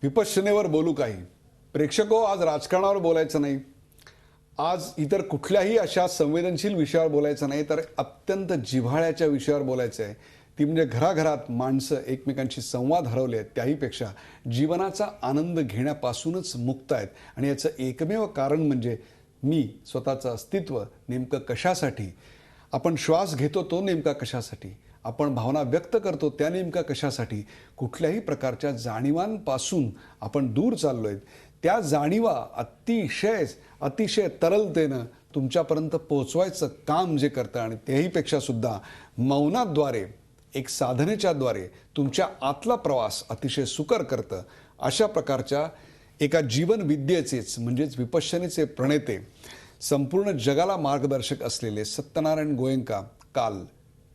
विपश्यनेवर बोलू काही. प्रेक्षको, आज राजकारणावर बोलायचं नाही, आज इतर कुठल्याही अशा संवेदनशील विषयावर बोलायचं नाही, तर अत्यंत जिव्हाळ्याच्या विषयावर बोलायचं आहे. ती म्हणजे घराघरात माणसं एकमेकांशी संवाद हरवले आहेत, त्याहीपेक्षा जीवनाचा आनंद घेण्यापासूनच मुक्त आहेत. आणि याचं एकमेव कारण म्हणजे मी स्वतःचं अस्तित्व नेमकं कशासाठी, आपण श्वास घेतो तो नेमका कशासाठी, आपण भावना व्यक्त करतो त्या नेमका कशासाठी, कुठल्याही प्रकारच्या जाणीवांपासून आपण दूर चाललो आहेत. त्या जाणीवा अतिशय तरलतेनं तुमच्यापर्यंत पोहोचवायचं काम जे करतं, आणि त्याहीपेक्षा सुद्धा मौनाद्वारे, एक साधनेच्याद्वारे तुमच्या आतला प्रवास अतिशय सुकर करतं. अशा प्रकारच्या एका जीवनविद्येचेच म्हणजेच विपश्यनेचे प्रणेते, संपूर्ण जगाला मार्गदर्शक असलेले सत्यनारायण गोयंका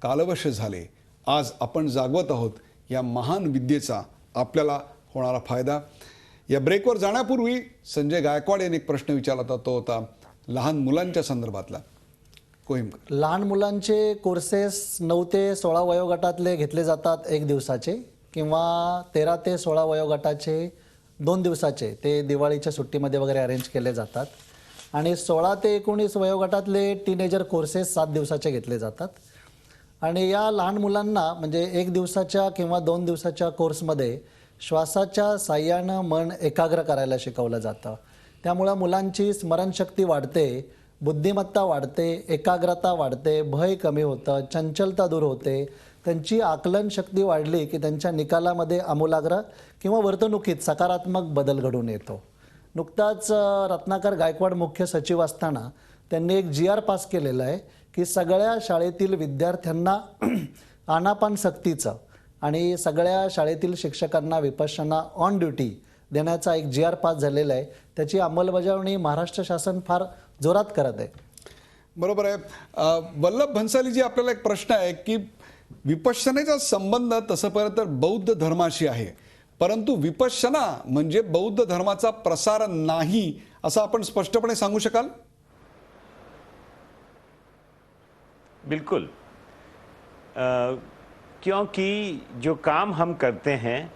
कालवश झाले. आज आपण जागवत आहोत या महान विद्येचा आपल्याला होणारा फायदा. या ब्रेकवर जाण्यापूर्वी संजय गायकवाड यांनी एक प्रश्न विचारला होता, तो होता लहान मुलांच्या संदर्भातला. कोहिमकर, लहान मुलांचे कोर्सेस 9 ते 16 वयोगटातले घेतले जातात 1 दिवसाचे, किंवा 13 ते 16 वयोगटाचे 2 दिवसाचे, ते दिवाळीच्या सुट्टीमध्ये वगैरे अरेंज केले जातात. आणि 16 ते 19 वयोगटातले टीनेजर कोर्सेस 7 दिवसाचे घेतले जातात. आणि या लहान मुलांना म्हणजे 1 दिवसाच्या किंवा 2 दिवसाच्या कोर्समध्ये श्वासाच्या साह्यानं मन एकाग्र करायला शिकवलं जातं. त्यामुळं मुलांची स्मरणशक्ती वाढते, बुद्धिमत्ता वाढते, एकाग्रता वाढते, भय कमी होतं, चंचलता दूर होते. त्यांची आकलन शक्ती वाढली की त्यांच्या निकालामध्ये आमूलाग्र किंवा वर्तणुकीत सकारात्मक बदल घडून येतो. नुकताच रत्नाकर गायकवाड मुख्य सचिव असताना त्यांनी एक GR पास केलेला आहे की सगळ्या शाळेतील विद्यार्थ्यांना आनापान सक्तीचं आणि सगळ्या शाळेतील शिक्षकांना विपश्यना ऑन ड्युटी देण्याचा एक GR पास झालेला आहे. त्याची अंमलबजावणी महाराष्ट्र शासन फार जोरात करत आहे. बरोबर आहे. वल्लभ भन्सालीजी, आपल्याला एक प्रश्न आहे की विपश्यनेचा संबंध तसं पाहिलं तर बौद्ध धर्माशी आहे, परंतु विपश्यना म्हणजे बौद्ध धर्माचा प्रसार नाही, असं आपण स्पष्टपणे सांगू शकाल? बिल्कुल, क्योंकि जो काम हम करते हैं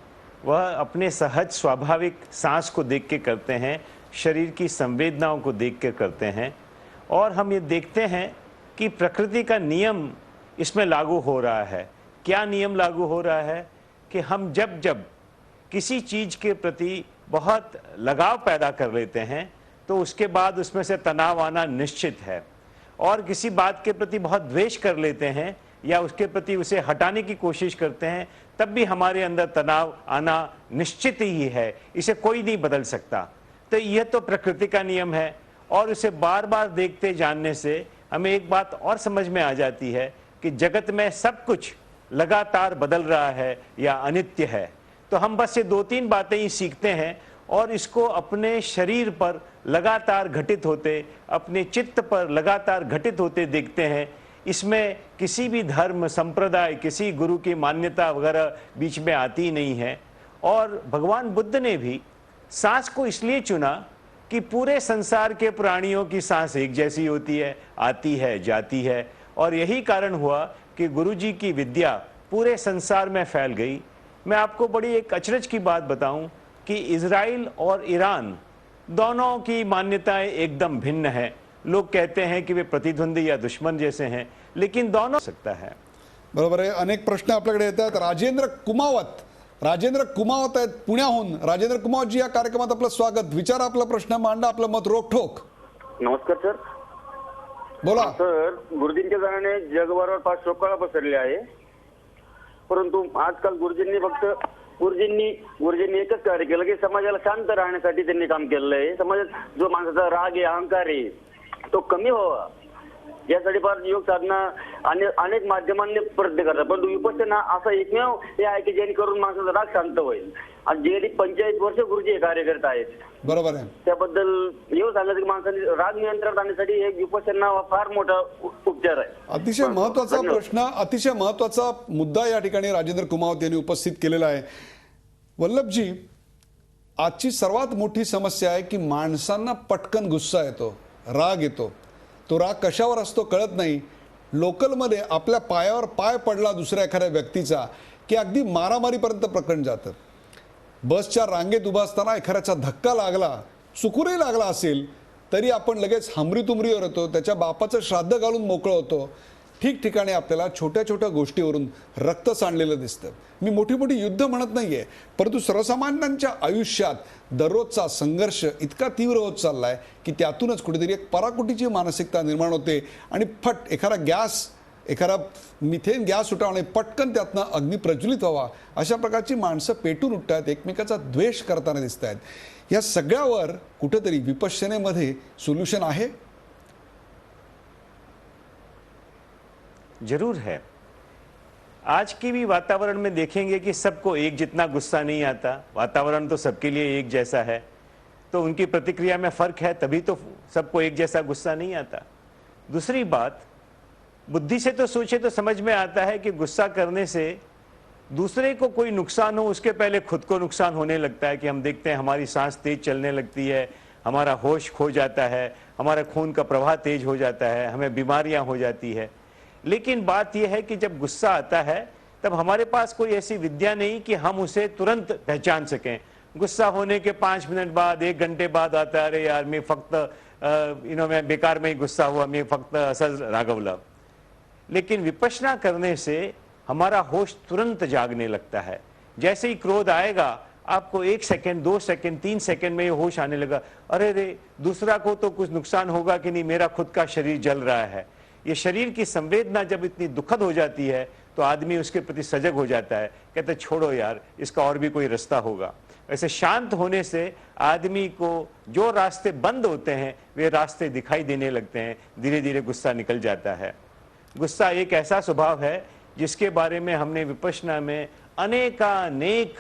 वह अपने सहज स्वाभाविक सांस को देख के करते हैं, शरीर की संवेदनाओं को देख कर करते हैं, और हम ये देखते हैं कि प्रकृति का नियम इसमें लागू हो रहा है. क्या नियम लागू हो रहा है कि हम जब जब किसी चीज़ के प्रति बहुत लगाव पैदा कर लेते हैं तो उसके बाद उसमें से तनाव आना निश्चित है, और किसी बात के प्रति बहुत द्वेष कर लेते हैं या उसके प्रति उसे हटाने की कोशिश करते हैं तब भी हमारे अंदर तनाव आना निश्चित ही है. इसे कोई नहीं बदल सकता. तो यह तो प्रकृति का नियम है, और उसे बार बार देखते जानने से हमें एक बात और समझ में आ जाती है कि जगत में सब कुछ लगातार बदल रहा है या अनित्य है. तो हम बस ये 2-3 बातें ही सीखते हैं और इसको अपने शरीर पर लगातार घटित होते, अपने चित्त पर लगातार घटित होते देखते हैं. इसमें किसी भी धर्म संप्रदाय, किसी गुरु की मान्यता वगैरह बीच में आती नहीं है. और भगवान बुद्ध ने भी सांस को इसलिए चुना कि पूरे संसार के प्राणियों की सांस एक जैसी होती है, आती है, जाती है, और यही कारण हुआ कि गुरुजी की विद्या पूरे संसार में फैल गई. मैं आपको बड़ी एक अचरज की बात बताऊं कि इजराइल और ईरान दोनों की मान्यताएं एकदम भिन्न है. लोग कहते हैं कि वे प्रतिद्वंदी या दुश्मन जैसे हैं, लेकिन दोनों सकता है. बरोबर आहे. अनेक प्रश्न आपल्याकडे येतात. राजेंद्र कुमावत आहेत पुण्याहून. राजेंद्र कुमावतजी, या कार्यक्रमात आपलं स्वागत. विचारा आपला प्रश्न, मांडा आपलं मत रोखठोक. नमस्कार सर. बोला सर, गुरुजींच्या जाण्याने जगभरावर फार शोककळा पसरली आहे, परंतु आजकाल गुरुजींनी एकच कार्य केलं की समाजाला शांत राहण्यासाठी त्यांनी काम केलेलं आहे. समाजात जो माणसाचा राग आहे, अहंकार आहे, तो कमी व्हावा यासाठी फार योग साधना अनेक माध्यमांनी प्रयत्न करतात. परंतु विपश्यना असा एकमेव हे आहे की जेणेकरून माणसाचा राग शांत होईल. आणि गेली 45 वर्ष गुरुजी हे कार्य करत आहेत. बरोबर आहे. त्याबद्दल एवढं सांगायचं की माणसाने राग नियंत्रणात आणण्यासाठी एक विपश्यना फार मोठा उपचार आहे. अतिशय महत्वाचा प्रश्न, अतिशय महत्वाचा मुद्दा या ठिकाणी राजेंद्र कुमावत यांनी उपस्थित केलेला आहे. वल्लभजी, आजची सर्वात मोठी समस्या आहे की माणसांना पटकन गुस्सा येतो, राग येतो. तो राग कशावर असतो कळत नाही. लोकलमध्ये आपल्या पायावर पाय पडला दुसऱ्या एखाद्या व्यक्तीचा की अगदी मारामारीपर्यंत प्रकरण जातं. बसच्या रांगेत उभा असताना एखाद्याचा धक्का लागला, चुकूनही लागला असेल तरी आपण लगेच हमरीतुमरीवर होतो, त्याच्या बापाचं श्राद्ध घालून मोकळं होतो. ठिकठिकाणी आपल्याला छोट्या छोट्या गोष्टीवरून रक्त सांडलेलं दिसतं. मी मोठी मोठी युद्ध म्हणत नाहीये, परंतु सर्वसामान्यांच्या आयुष्यात दररोजचा संघर्ष इतका तीव्र होत चाललाय की त्यातूनच कुठेतरी एक पराकुटीची मानसिकता निर्माण होते आणि फट एखादा मिथेन गॅस सुटावा आणि पटकन त्यातनं अग्नी प्रज्वलित व्हावा, अशा प्रकारची माणसं पेटून उठतात, एकमेकाचा द्वेष करताना दिसत आहेत. या सगळ्यावर कुठेतरी विपश्यनेमध्ये सोल्यूशन आहे? जरूर है. आज के भी वातावरण में देखेंगे कि सबको एक जितना गुस्सा नहीं आता. वातावरण तो सबके लिए एक जैसा है, तो उनकी प्रतिक्रिया में फर्क है, तभी तो सबको एक जैसा गुस्सा नहीं आता. दूसरी बात, बुद्धि से तो सोचे तो समझ में आता है कि गुस्सा करने से दूसरे को कोई नुकसान हो उसके पहले खुद को नुकसान होने लगता है. कि हम देखते हैं हमारी सांस तेज चलने लगती है, हमारा होश खो जाता है, हमारा खून का प्रवाह तेज हो जाता है, हमें बीमारियां हो जाती है. लेकिन बात यह है कि जब गुस्सा आता है तब हमारे पास कोई ऐसी विद्या नहीं कि हम उसे तुरंत पहचान सकें. गुस्सा होने के 5 मिनट बाद, 1 घंटे बाद आता है, अरे यार मी फक्त मैं बेकार में ही गुस्सा हुआ, मी फक्त असंच रागवलं. लेकिन विपश्यना करने से हमारा होश तुरंत जागने लगता है. जैसे ही क्रोध आएगा आपको 1 सेकंड, 2 सेकंड, 3 सेकंड में ये होश आने लगा, अरे रे दूसरा को तो कुछ नुकसान होगा कि नहीं, मेरा खुद का शरीर जल रहा है. ये शरीर की संवेदना जब इतनी दुखद हो जाती है तो आदमी उसके प्रति सजग हो जाता है, कहते छोड़ो यार, इसका और भी कोई रास्ता होगा. ऐसे शांत होने से आदमी को जो रास्ते बंद होते हैं वे रास्ते दिखाई देने लगते हैं. धीरे धीरे गुस्सा निकल जाता है. गुस्सा एक ऐसा स्वभाव है जिसके बारे में हमने विपश्यना में अनेक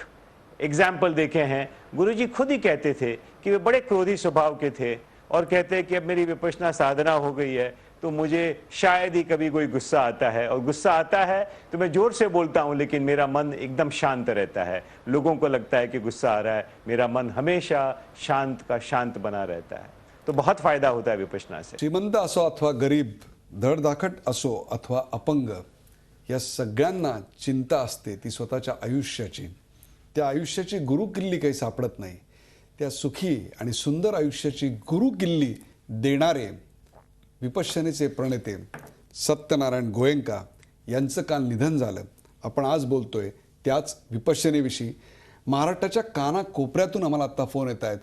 एग्जाम्पल देखे हैं. गुरुजी खुद ही कहते थे कि वे बड़े क्रोधी स्वभाव के थे और कहते हैं कि अब मेरी विपश्यना साधना हो गई है तो मुझे शायद ही कभी कोई गुस्सा आता है, और गुस्सा आता है तो मैं जोर से बोलता हूं लेकिन मेरा मन एकदम शांत रहता है. लोगों को लगता है कि गुस्सा आ रहा है, मेरा मन हमेशा शांत का शांत बना रहता है. तो बहुत फायदा होता है विपश्यना से. श्रीमंत असो अथवा गरीब, धडधाकट असो अथवा अपंग, या सगळ्यांना चिंता असते ती स्वतःच्या आयुष्याची. त्या आयुष्याची गुरुकिल्ली काही सापडत नाही. त्या सुखी आणि सुंदर आयुष्याची गुरुकिल्ली देणारे विपश्यनेचे प्रणेते सत्यनारायण गोयंका यांचं काल निधन झालं. आपण आज बोलतोय त्याच विपश्यनेविषयी. महाराष्ट्राच्या कानाकोपऱ्यातून आम्हाला आत्ता फोन येत आहेत.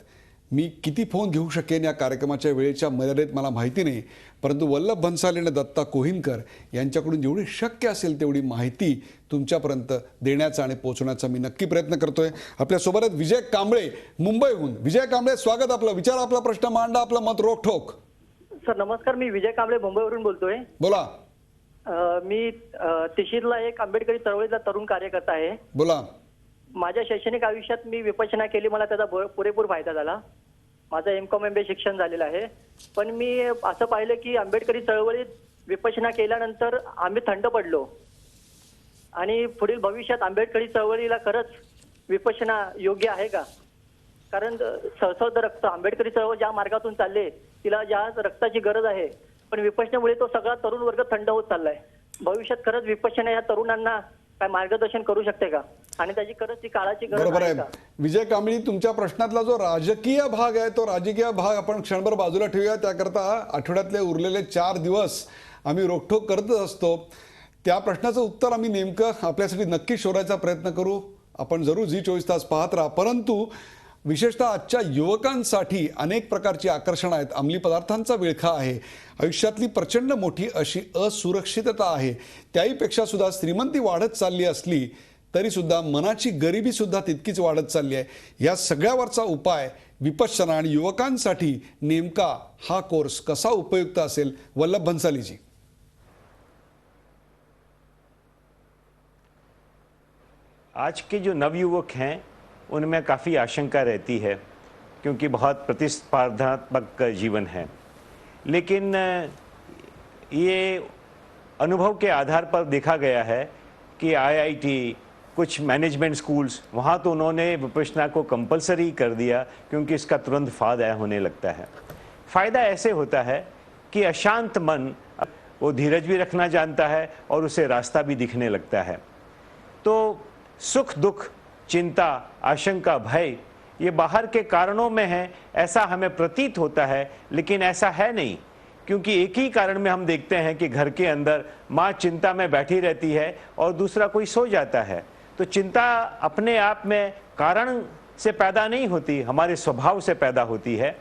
मी किती फोन घेऊ शकेन या कार्यक्रमाच्या वेळेच्या मर्यादेत मला माहिती नाही, परंतु वल्लभ भन्साली आणि दत्ता कोहिनकर यांच्याकडून जेवढी शक्य असेल तेवढी माहिती तुमच्यापर्यंत देण्याचा आणि पोहोचवण्याचा मी नक्की प्रयत्न करतोय. आपल्यासोबत आहेत विजय कांबळे मुंबईहून. विजय कांबळे, स्वागत आपलं. विचार, आपला प्रश्न मांडा, आपलं मत रोखठोक. सर नमस्कार, मी विजय कांबळे मुंबईवरून बोलतोय. बोला. मी तिशीरला एक आंबेडकरी चळवळीतला तरुण कार्यकर्ता आहे. बोला. माझ्या शैक्षणिक आयुष्यात मी विपश्यना केली, मला त्याचा पुरेपूर फायदा झाला. माझं M.Com MBA शिक्षण झालेलं आहे. पण मी असं पाहिलं की आंबेडकरी चळवळीत विपश्यना केल्यानंतर आम्ही थंड पडलो आणि पुढील भविष्यात आंबेडकरी चळवळीला खरंच विपश्यना योग्य आहे का? कारण सळसळतं रक्त, आंबेडकरी चळवळ ज्या मार्गातून चालले तिला ज्या रक्ताची गरज आहे, पण विपश्यनेमुळे तो सगळा तरुण वर्ग थंड होत चाललाय. भविष्यात खरंच विपश्यना या तरुणांना काय मार्गदर्शन करू शकते का? आणि त्याची खरंच ती काळाची गरज बरोबर आहे आहे. का? विजय कांबळे, तुमच्या प्रश्नातला जो राजकीय भाग आहे तो राजकीय भाग आपण क्षणभर बाजूला ठेवूया. त्याकरता आठवड्यातले उरलेले 4 दिवस आम्ही रोखठोक करतच असतो. त्या प्रश्नाचं उत्तर आम्ही नेमकं आपल्यासाठी नक्की शोधायचा प्रयत्न करू. आपण जरूर झी24 तास पाहत राहा. परंतु विशेषतः आजच्या युवकांसाठी अनेक प्रकारची आकर्षणं आहेत. अंमली पदार्थांचा विळखा आहे, आयुष्यातली प्रचंड मोठी अशी असुरक्षितता आहे. त्याहीपेक्षा सुद्धा श्रीमंती वाढत चालली असली तरी सुद्धा मनाची गरिबी सुद्धा तितकीच वाढत चालली आहे. या सगळ्यावरचा उपाय विपश्यना आणि युवकांसाठी नेमका हा कोर्स कसा उपयुक्त असेल? वल्लभ भन्सालीजी. आज के जो नवयुवक हैं उनमें काफ़ी आशंका रहती है क्योंकि बहुत प्रतिस्पर्धात्मक जीवन है. लेकिन ये अनुभव के आधार पर देखा गया है कि IIT, कुछ मैनेजमेंट स्कूल्स, वहाँ तो उन्होंने विपश्यना को कंपलसरी कर दिया क्योंकि इसका तुरंत फायदा होने लगता है. फ़ायदा ऐसे होता है कि अशांत मन वो धीरज भी रखना जानता है और उसे रास्ता भी दिखने लगता है. तो सुख दुख चिंता, आशंका, भय ये बाहर के कारणों में है, ऐसा हमें प्रतीत होता है, लेकिन ऐसा है नहीं। क्योंकि एक ही कारण में हम देखते हैं कि घर के अंदर माँ चिंता में बैठी रहती है और दूसरा कोई सो जाता है। तो चिंता अपने आप में कारण से पैदा नहीं होती, हमारे स्वभाव से पैदा होती है।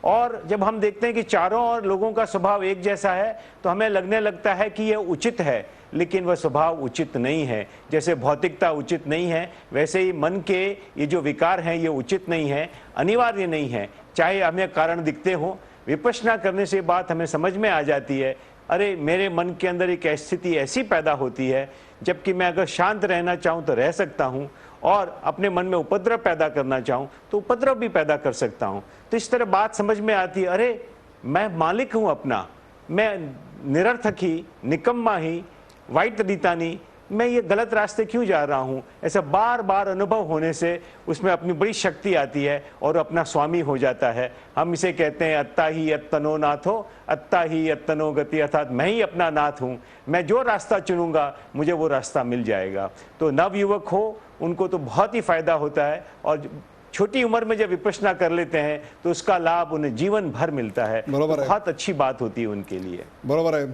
और जब हम देखते हैं कि चारों ओर लोगों का स्वभाव एक जैसा है तो हमें लगने लगता है कि यह उचित है, लेकिन वह स्वभाव उचित नहीं है। जैसे भौतिकता उचित नहीं है, वैसे ही मन के ये जो विकार हैं ये उचित नहीं है, अनिवार्य नहीं है, चाहे हमें कारण दिखते हो। विपश्यना करने से बात हमें समझ में आ जाती है, अरे मेरे मन के अंदर एक स्थिति ऐसी पैदा होती है जबकि मैं अगर शांत रहना चाहूँ तो रह सकता हूँ, और अपने मन में उपद्रव पैदा करना चाहूँ तो उपद्रव भी पैदा कर सकता हूँ। तो इस तरह बात समझ में आती है, अरे मैं मालिक हूँ अपना, मैं निरर्थक ही, निकम्मा ही, वाइट रीतानी, मैं ये गलत रास्ते क्यों जा रहा हूँ। ऐसा बार बार अनुभव होने से उसमें अपनी बड़ी शक्ति आती है और अपना स्वामी हो जाता है। हम इसे कहते हैं अत्ता ही अत्तनो नाथो, अत्ता ही अत्तनो गति, अर्थात मैं ही अपना नाथ हूँ, मैं जो रास्ता चुनूंगा मुझे वो रास्ता मिल जाएगा। तो नवयुवक हो उनको तो बहुत ही फायदा होता है, और छोटी उम्र में जब विपश्यना कर लेते हैं तो उसका लाभ उन्हें जीवन भर मिलता है। बरोबर तो आहे. बहुत अच्छी बात होती है उनके लिए। बरोबर आहे.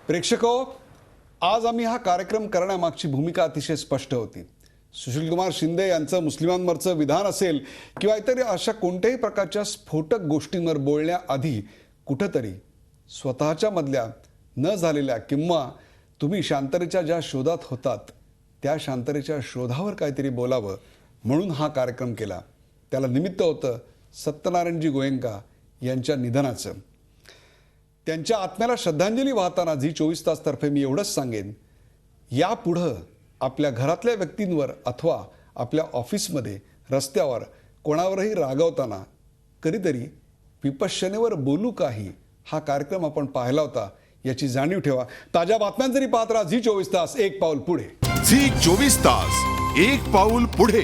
प्रेक्षको, आज आम्ही हा कार्यक्रम करण्यामागची भूमिका अतिशय स्पष्ट होती. सुशीलकुमार शिंदे यांचं मुस्लिमांवरचं विधान असेल किंवा इतर अशा कोणत्याही प्रकारच्या स्फोटक गोष्टींवर बोलण्याआधी कुठंतरी स्वतःच्या मधल्या न झालेल्या किंवा तुम्ही शांततेच्या ज्या शोधात होतात त्या शांततेच्या शोधावर काहीतरी बोलावं म्हणून हा कार्यक्रम केला. त्याला निमित्त होतं सत्यनारायणजी गोयंका यांच्या निधनाचं. त्यांच्या आत्म्याला श्रद्धांजली वाहताना झी 24 तास तर्फे मी एवढंच सांगेन, यापुढं आपल्या घरातल्या व्यक्तींवर अथवा आपल्या ऑफिसमध्ये, रस्त्यावर कोणावरही रागवताना कधीतरी विपश्यनेवर बोलू काही हा कार्यक्रम आपण पाहिला होता याची जाणीव ठेवा. ताज्या बातम्यांसाठी पाहत राहा झी 24 तास, एक पाऊल पुढे. झी 24 तास, एक पाऊल पुढे.